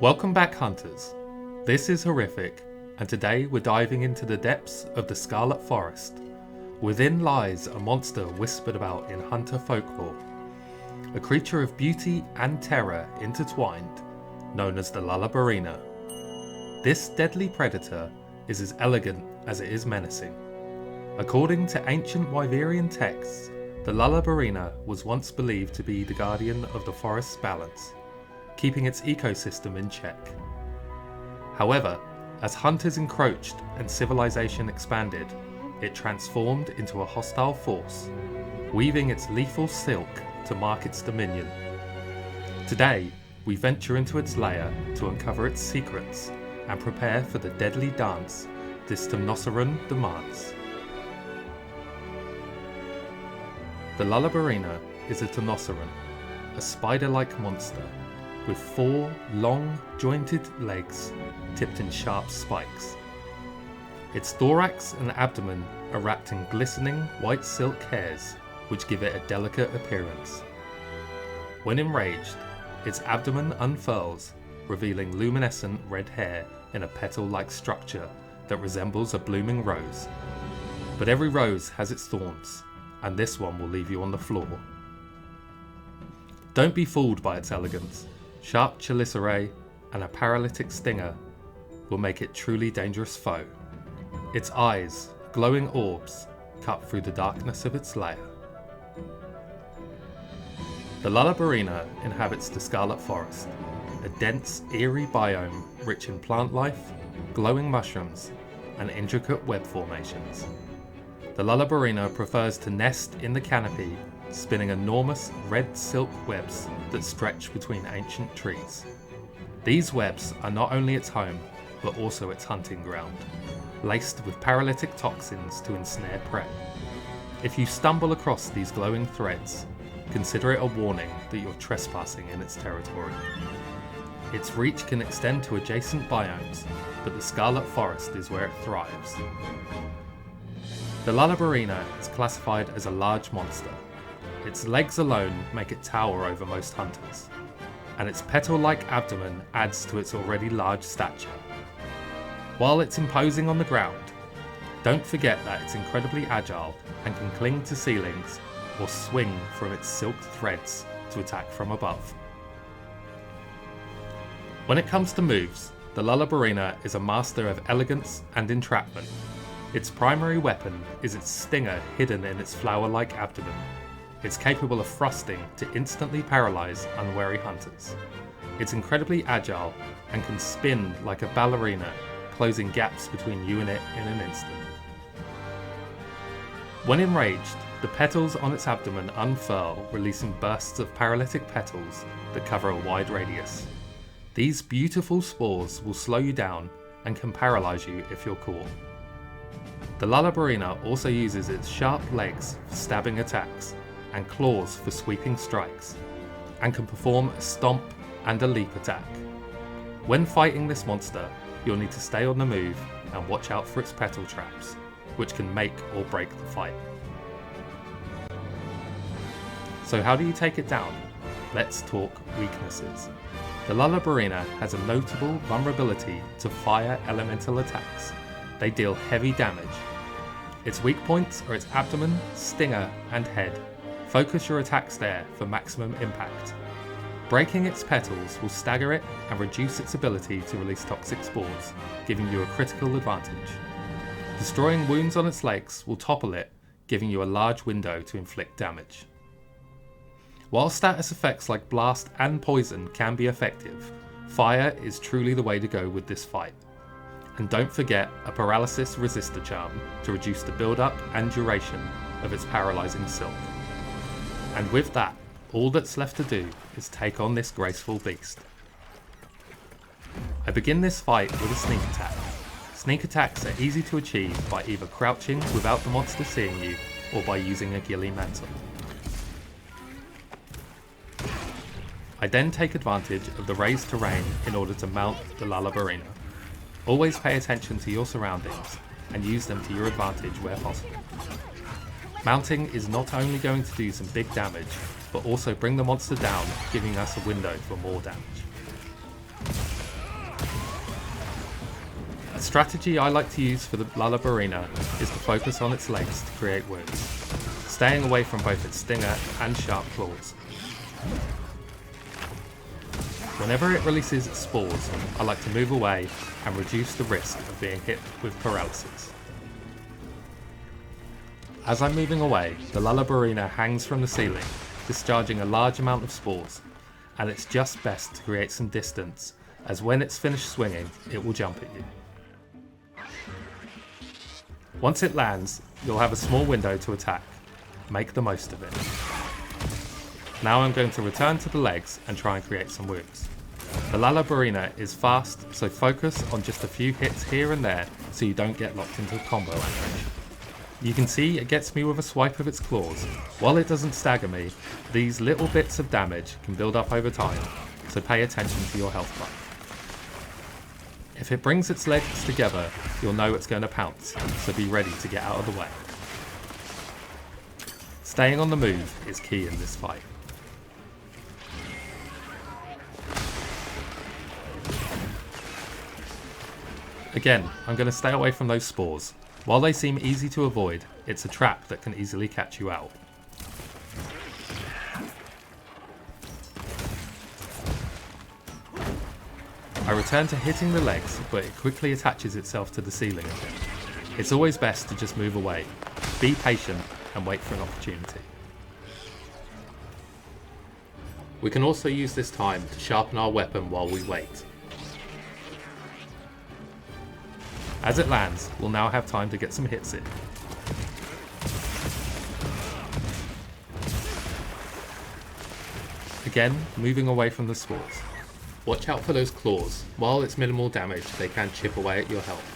Welcome back, hunters. This is Horrific, and today we're diving into the depths of the Scarlet Forest. Within lies a monster whispered about in hunter folklore, a creature of beauty and terror intertwined, known as the Lala Barina. This deadly predator is as elegant as it is menacing. According to ancient Wyverian texts, the Lala Barina was once believed to be the guardian of the forest's balance, keeping its ecosystem in check. However, as hunters encroached and civilization expanded, it transformed into a hostile force, weaving its lethal silk to mark its dominion. Today, we venture into its lair to uncover its secrets and prepare for the deadly dance this Temnoceran demands. The Lala Barina is a Temnoceran, a spider-like monster with 4 long, jointed legs tipped in sharp spikes. Its thorax and abdomen are wrapped in glistening white silk hairs, which give it a delicate appearance. When enraged, its abdomen unfurls, revealing luminescent red hair in a petal-like structure that resembles a blooming rose. But every rose has its thorns, and this one will leave you on the floor. Don't be fooled by its elegance. Sharp chelicerae and a paralytic stinger will make it truly dangerous foe. Its eyes, glowing orbs, cut through the darkness of its lair. The Lala Barina inhabits the Scarlet Forest, a dense, eerie biome rich in plant life, glowing mushrooms, and intricate web formations. The Lala Barina prefers to nest in the canopy, spinning enormous red silk webs that stretch between ancient trees. These webs are not only its home, but also its hunting ground, laced with paralytic toxins to ensnare prey. If you stumble across these glowing threads, consider it a warning that you're trespassing in its territory. Its reach can extend to adjacent biomes, but the Scarlet Forest is where it thrives. The Lala Barina is classified as a large monster. Its legs alone make it tower over most hunters, and its petal-like abdomen adds to its already large stature. While it's imposing on the ground, don't forget that it's incredibly agile and can cling to ceilings or swing from its silk threads to attack from above. When it comes to moves, the Lala Barina is a master of elegance and entrapment. Its primary weapon is its stinger hidden in its flower-like abdomen. It's capable of thrusting to instantly paralyze unwary hunters. It's incredibly agile and can spin like a ballerina, closing gaps between you and it in an instant. When enraged, the petals on its abdomen unfurl, releasing bursts of paralytic petals that cover a wide radius. These beautiful spores will slow you down and can paralyze you if you're caught. The Lala Barina also uses its sharp legs for stabbing attacks and claws for sweeping strikes, and can perform a stomp and a leap attack. When fighting this monster, you'll need to stay on the move and watch out for its petal traps, which can make or break the fight. So how do you take it down? Let's talk weaknesses. The Lala Barina has a notable vulnerability to fire elemental attacks. They deal heavy damage. Its weak points are its abdomen, stinger, and head. Focus your attacks there for maximum impact. Breaking its petals will stagger it and reduce its ability to release toxic spores, giving you a critical advantage. Destroying wounds on its legs will topple it, giving you a large window to inflict damage. While status effects like blast and poison can be effective, fire is truly the way to go with this fight. And don't forget a paralysis resistor charm to reduce the build-up and duration of its paralyzing silk. And with that, all that's left to do is take on this graceful beast. I begin this fight with a sneak attack. Sneak attacks are easy to achieve by either crouching without the monster seeing you, or by using a ghillie mantle. I then take advantage of the raised terrain in order to mount the Lala Barina. Always pay attention to your surroundings and use them to your advantage where possible. Mounting is not only going to do some big damage, but also bring the monster down, giving us a window for more damage. The strategy I like to use for the Lala Barina is to focus on its legs to create wounds, staying away from both its stinger and sharp claws. Whenever it releases its spores, I like to move away and reduce the risk of being hit with paralysis. As I'm moving away, the Lala Barina hangs from the ceiling, discharging a large amount of spores, and it's just best to create some distance, as when it's finished swinging, it will jump at you. Once it lands, you'll have a small window to attack. Make the most of it. Now I'm going to return to the legs and try and create some wounds. The Lala Barina is fast, so focus on just a few hits here and there so you don't get locked into combo animation. You can see it gets me with a swipe of its claws. While it doesn't stagger me, these little bits of damage can build up over time, so pay attention to your health bar. If it brings its legs together, you'll know it's going to pounce, so be ready to get out of the way. Staying on the move is key in this fight. Again, I'm going to stay away from those spores. While they seem easy to avoid, it's a trap that can easily catch you out. I return to hitting the legs, but it quickly attaches itself to the ceiling again. It's always best to just move away, be patient, and wait for an opportunity. We can also use this time to sharpen our weapon while we wait. As it lands, we'll now have time to get some hits in. Again, moving away from the spores. Watch out for those claws. While it's minimal damage, they can chip away at your health.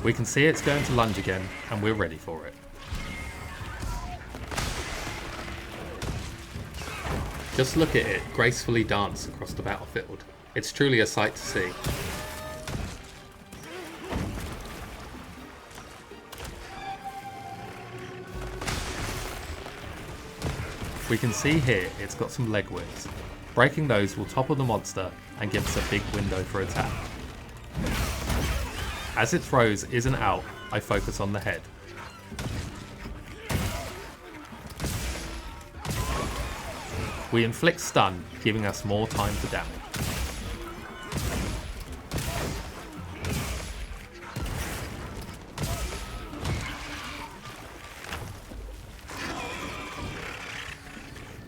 We can see it's going to lunge again, and we're ready for it. Just look at it gracefully dance across the battlefield. It's truly a sight to see. We can see here it's got some leg wounds. Breaking those will topple the monster and give us a big window for attack. As its rose isn't out, I focus on the head. We inflict stun, giving us more time to damage.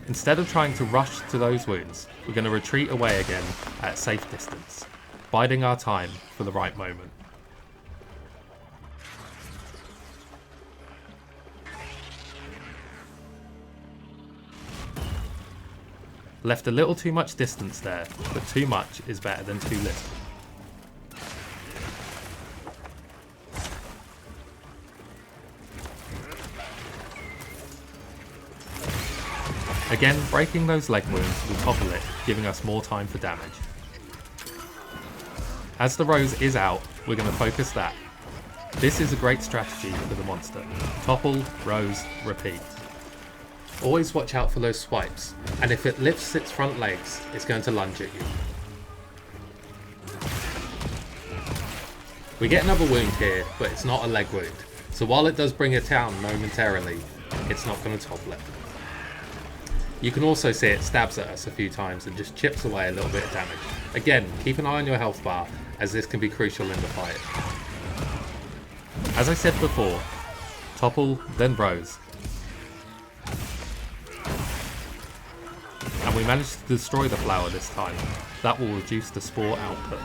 Instead of trying to rush to those wounds, we're going to retreat away again at safe distance, biding our time for the right moment. Left a little too much distance there, but too much is better than too little. Again, breaking those leg wounds will topple it, giving us more time for damage. As the rose is out, we're going to focus that. This is a great strategy for the monster. Topple, rose, repeat. Always watch out for those swipes, and if it lifts its front legs, it's going to lunge at you. We get another wound here, but it's not a leg wound, so while it does bring it down momentarily, it's not going to topple it. You can also see it stabs at us a few times and just chips away a little bit of damage. Again, keep an eye on your health bar, as this can be crucial in the fight. As I said before, topple, then rose. And we managed to destroy the flower this time. That will reduce the spore output.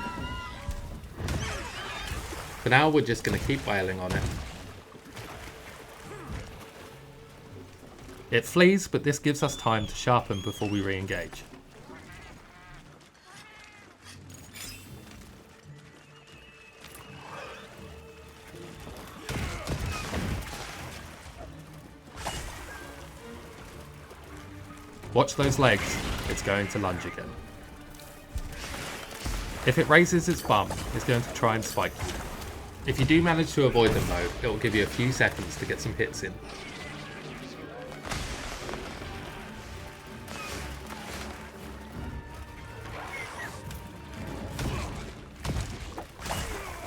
For now, we're just going to keep wailing on it. It flees, but this gives us time to sharpen before we re-engage. Watch those legs, it's going to lunge again. If it raises its bum, it's going to try and spike you. If you do manage to avoid them though, it will give you a few seconds to get some hits in.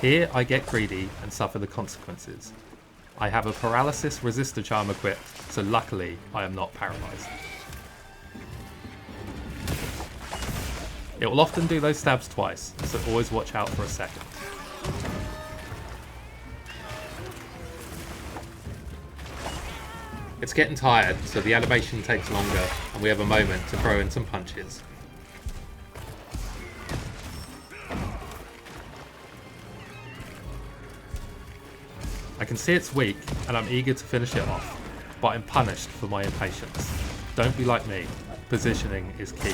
Here I get greedy and suffer the consequences. I have a paralysis resistor charm equipped, so luckily I am not paralysed. It will often do those stabs twice, so always watch out for a second. It's getting tired, so the animation takes longer and we have a moment to throw in some punches. I can see it's weak and I'm eager to finish it off, but I'm punished for my impatience. Don't be like me, positioning is key.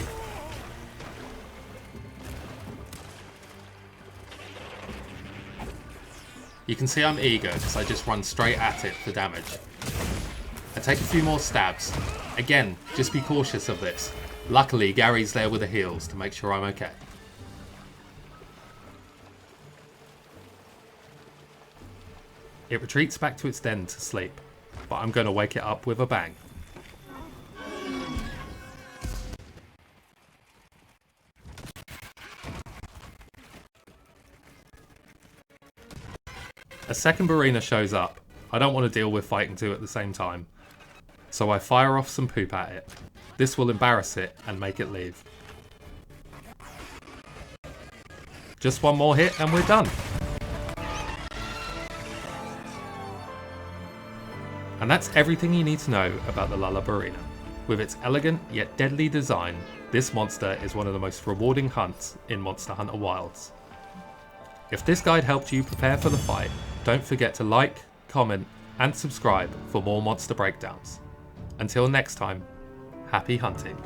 You can see I'm eager because I just run straight at it for damage. I take a few more stabs. Again, just be cautious of this. Luckily, Gary's there with the heals to make sure I'm okay. It retreats back to its den to sleep, but I'm going to wake it up with a bang. A second Barina shows up. I don't want to deal with fighting two at the same time, so I fire off some poop at it. This will embarrass it and make it leave. Just one more hit and we're done. And that's everything you need to know about the Lala Barina. With its elegant yet deadly design, this monster is one of the most rewarding hunts in Monster Hunter Wilds. If this guide helped you prepare for the fight, don't forget to like, comment, and subscribe for more monster breakdowns. Until next time, happy hunting.